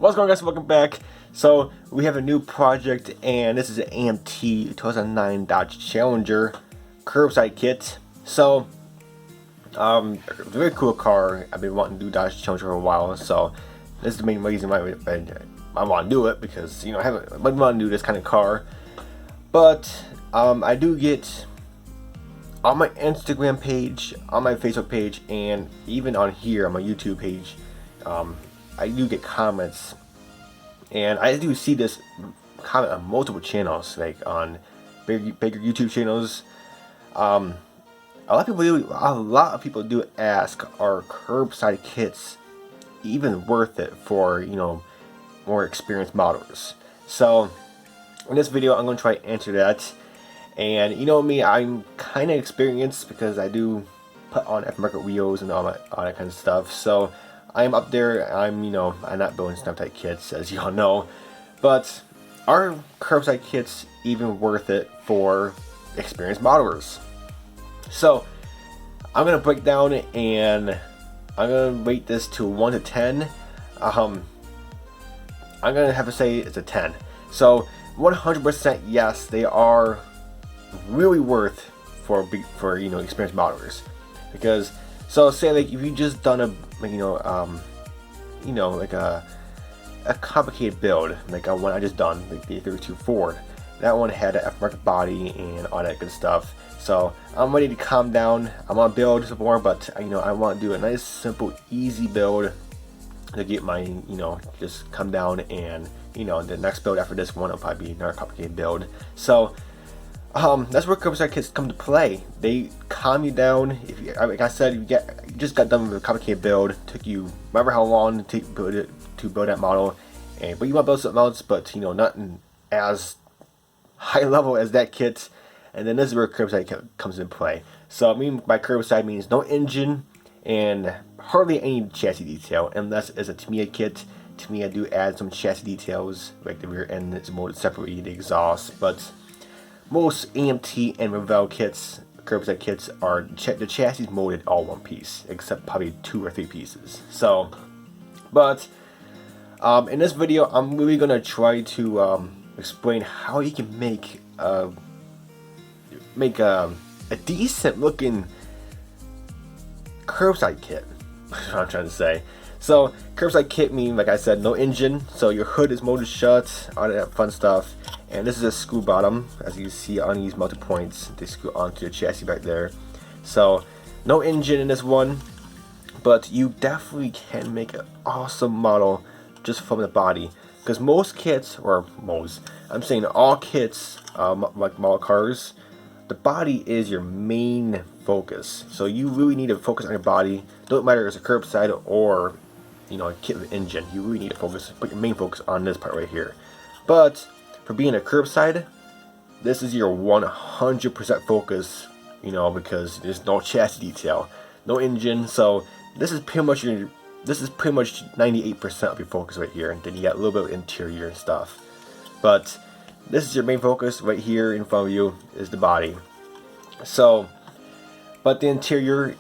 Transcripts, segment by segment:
What's going on, guys? Welcome back. So we have a new project, and this is an AMT 2009 Dodge Challenger curbside kit. So very cool car. I've been wanting to do Dodge Challenger for a while, so this is the main reason why I want to do it, because I haven't wanted to do this kind of car. But I do get on my Instagram page, on my Facebook page, and even on here on my YouTube page, I do get comments, and I do see this comment on multiple channels, like on bigger YouTube channels. A lot of people do ask, are curbside kits even worth it for more experienced modelers? So in this video, I'm going to try to answer that. And you know me, I'm kind of experienced because I do put on aftermarket wheels and all that kind of stuff. So I'm up there. I'm not building snap-type kits, as y'all know. But are curbside kits even worth it for experienced modelers? So I'm gonna break down, and I'm gonna rate this to 1 to 10. I'm gonna have to say it's a 10. So 100% yes, they are really worth for experienced modelers. Because so say like if you just done a a complicated build, like one I just done, like the 32 Ford. That one had an aftermarket body and all that good stuff. So I'm ready to calm down. I want to build some more, but I want to do a nice, simple, easy build to get my just come down, and the next build after this one will probably be another complicated build. So that's where curbside kits come to play. They calm you down. If you, like I said, you just got done with a complicated build, took you remember how long to build that model, but you want to build something else, but nothing as high level as that kit. And then this is where curbside kit comes into play. So I mean by curbside means no engine and hardly any chassis detail, unless it's a Tamiya kit. Tamiya do add some chassis details, like the rear end is molded separately, the exhaust, but most AMT and Revell kits, curbside kits, are the chassis molded all one piece, except probably 2 or 3 pieces. So, but in this video, I'm really gonna try to explain how you can make a decent looking curbside kit. That's what I'm trying to say. So curbside kit means, like I said, no engine, so your hood is molded shut, all that fun stuff. And this is a screw bottom, as you see on these multi points. They screw onto the chassis back there. So no engine in this one, but you definitely can make an awesome model just from the body. Because most kits, or most, I'm saying all kits, like model cars, the body is your main focus. So you really need to focus on your body. Don't matter if it's a curbside or a kit with engine. You really need to put your main focus on this part right here. But for being a curbside, this is your 100% focus, because there's no chassis detail, no engine. So this is pretty much 98% of your focus right here, and then you got a little bit of interior and stuff. But this is your main focus right here in front of you is the body. So, but the interior,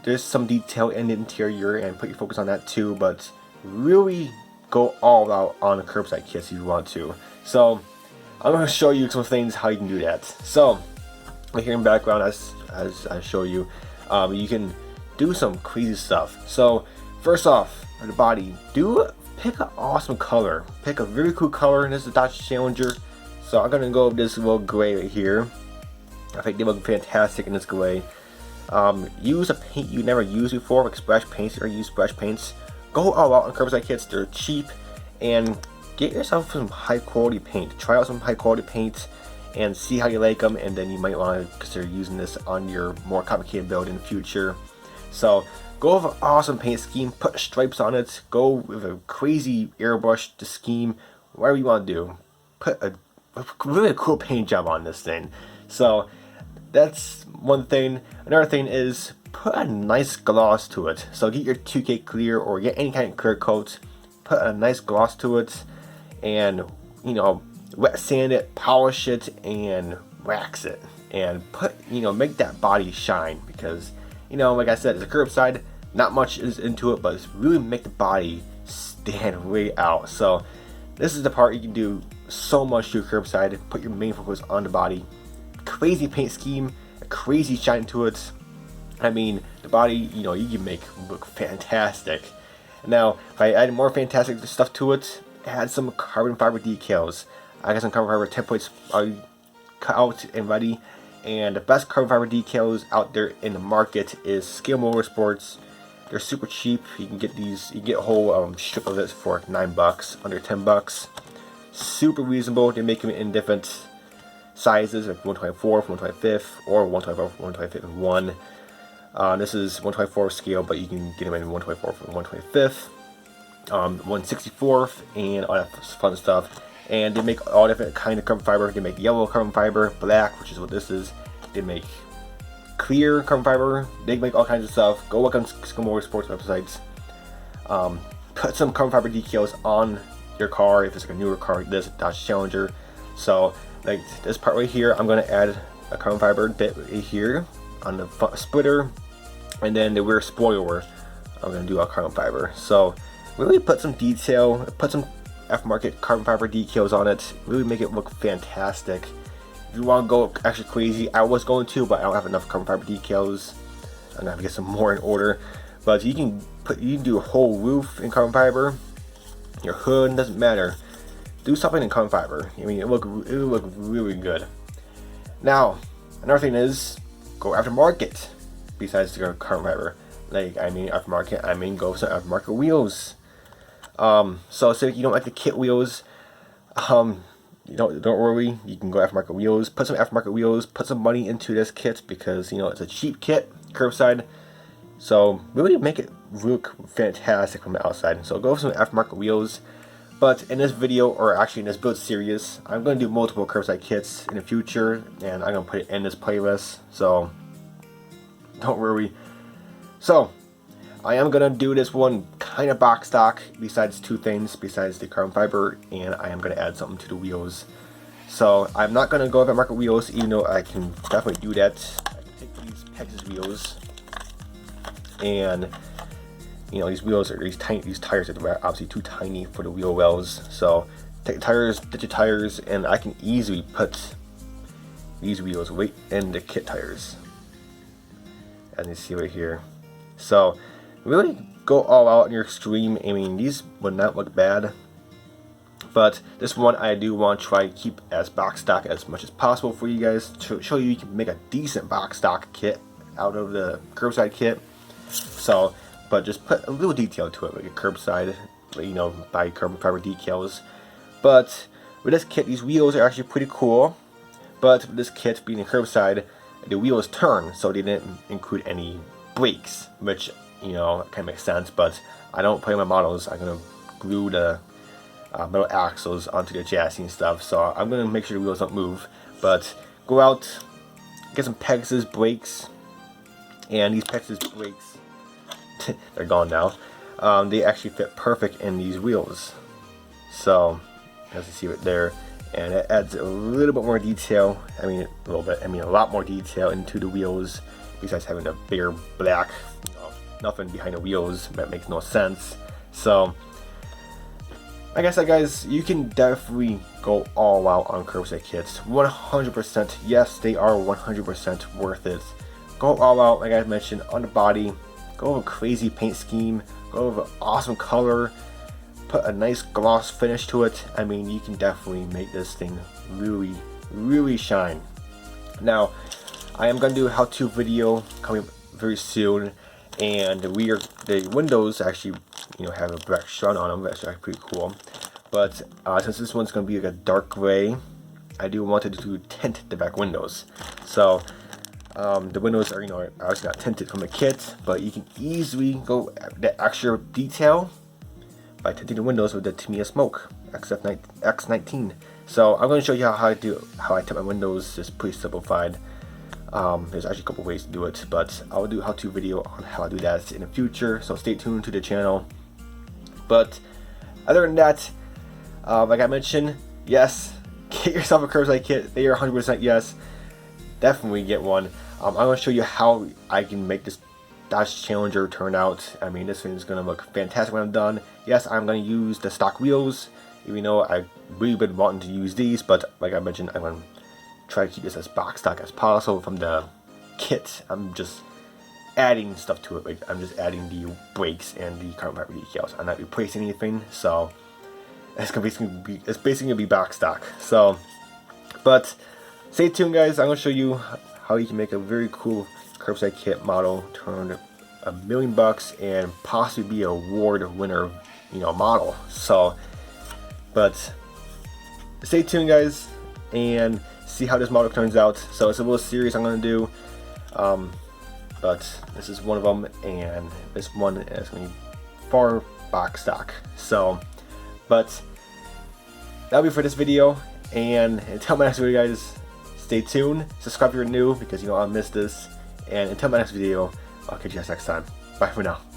there's some detail in the interior, and put your focus on that too. But really go all out on the curbside kits if you want to. So I'm going to show you some things how you can do that. So right here in the background, as I show you, you can do some crazy stuff. So first off, for the body, pick an awesome color. Pick a very cool color, and this is a Dodge Challenger. So I'm going to go with this little gray right here. I think they look fantastic in this gray. Use a paint you never used before, like splash paints, or use splash paints. Go all out on curbside kits. They're cheap, and get yourself some high quality paint. Try out some high quality paint and see how you like them, and then you might want to consider using this on your more complicated build in the future. So go with an awesome paint scheme, put stripes on it, go with a crazy airbrush to scheme, whatever you want to do. Put a really cool paint job on this thing. So that's one thing. Another thing is put a nice gloss to it. So get your 2K clear, or get any kind of clear coat, put a nice gloss to it, and wet sand it, polish it, and wax it, and make that body shine. Because like I said, it's a curbside, not much is into it, but it's really make the body stand way out. So this is the part you can do so much to curbside. Put your main focus on the body. Crazy paint scheme, a crazy shine to it. I mean, the body, you can make look fantastic. Now, if I add more fantastic stuff to it, add some carbon fiber decals. I got some carbon fiber templates already cut out and ready. And the best carbon fiber decals out there in the market is Scale Motorsports. They're super cheap. You can get these. You can get a whole strip of this for $9, under $10. Super reasonable. They make them in different sizes, like 1/24, 1/25, or 1/24, 1/25 in one. This is 1/24 scale, but you can get them in 1/24 for 1/25, 1/64, and all that fun stuff. And they make all different kind of carbon fiber. They make yellow carbon fiber, black, which is what this is. They make clear carbon fiber. They make all kinds of stuff. Go look on Scale Motorsports websites. Put some carbon fiber decals on your car if it's like a newer car like this, Dodge Challenger. So like this part right here, I'm gonna add a carbon fiber bit right here on the front splitter, and then the rear spoiler I'm gonna do a carbon fiber. So really put some detail, put some aftermarket carbon fiber decals on it, really make it look fantastic. If you want to go actually crazy, I was going to, but I don't have enough carbon fiber decals. I'm gonna have to get some more in order. But you can do a whole roof in carbon fiber. Your hood, doesn't matter. Do something in carbon fiber. I mean, it will look really good. Now, another thing is go aftermarket. Besides the carbon fiber, like aftermarket, go for some aftermarket wheels. So say you don't like the kit wheels, don't worry, you can go aftermarket wheels. Put some aftermarket wheels, put some money into this kit because it's a cheap kit, curbside. So really make it look fantastic from the outside. So go for some aftermarket wheels. But in this video, or actually in this build series, I'm going to do multiple curbside kits in the future, and I'm going to put it in this playlist. So don't worry. So I am gonna do this one kind of box stock, besides two things, besides the carbon fiber, and I am gonna add something to the wheels. So I'm not gonna go aftermarket wheels, even though I can definitely do that. I can take these Pegasus wheels, and these wheels are these tires are obviously too tiny for the wheel wells. So take tires, ditch the tires, and I can easily put these wheels right in the kit tires, as you see right here. So really go all out in your extreme. I mean, these would not look bad, but this one I do want to try to keep as box stock as much as possible for you guys to show you can make a decent box stock kit out of the curbside kit. So, but just put a little detail to it, like a curbside, buy carbon fiber decals. But with this kit, these wheels are actually pretty cool. But with this kit being a curbside, the wheels turn, so they didn't include any brakes, which kind of makes sense, but I don't play my models. I'm gonna glue the metal axles onto the chassis and stuff, so I'm gonna make sure the wheels don't move. But go out, get some Pegasus brakes, and these Pegasus brakes, they're gone now. They actually fit perfect in these wheels. So as you see right there, and it adds a little bit more detail. A lot more detail into the wheels. Besides having a bigger black, nothing behind the wheels, that makes no sense. So, like I said, guys, you can definitely go all out on curbside kits. 100%, yes, they are 100% worth it. Go all out, like I mentioned, on the body. Go with a crazy paint scheme. Go with an awesome color. Put a nice gloss finish to it. I mean, you can definitely make this thing really, really shine. Now, I am going to do a how-to video coming very soon, and the windows actually have a black shroud on them. That's actually pretty cool. But since this one's going to be like a dark gray, I do want to tint the back windows. So the windows are obviously not tinted from the kit, but you can easily go the extra detail by tinting the windows with the N.Y.S smoke X19. So I'm going to show you how I tint my windows. It's pretty simplified. There's actually a couple ways to do it, but I'll do a how-to video on how I do that in the future, so stay tuned to the channel. But other than that, like I mentioned, yes, get yourself a curbside kit. They are 100% yes. Definitely get one. I'm going to show you how I can make this Dodge Challenger turned out. I mean, this thing is gonna look fantastic when I'm done. Yes, I'm gonna use the stock wheels, even though I've really been wanting to use these, but like I mentioned, I'm gonna try to keep this as box stock as possible from the kit. I'm just adding stuff to it. Like I'm just adding the brakes and the carbon fiber decals. I'm not replacing anything, so it's basically gonna be box stock. So, but stay tuned, guys. I'm gonna show you how you can make a very cool curbside kit model, turn $1 million and possibly be an award winner, model. So, but stay tuned, guys, and see how this model turns out. So it's a little series I'm gonna do, but this is one of them, and this one is gonna be for box stock. So, but that'll be for this video, and until my next video, guys, stay tuned, subscribe if you're new, because I'll miss this, and until my next video, I'll catch you guys next time. Bye for now.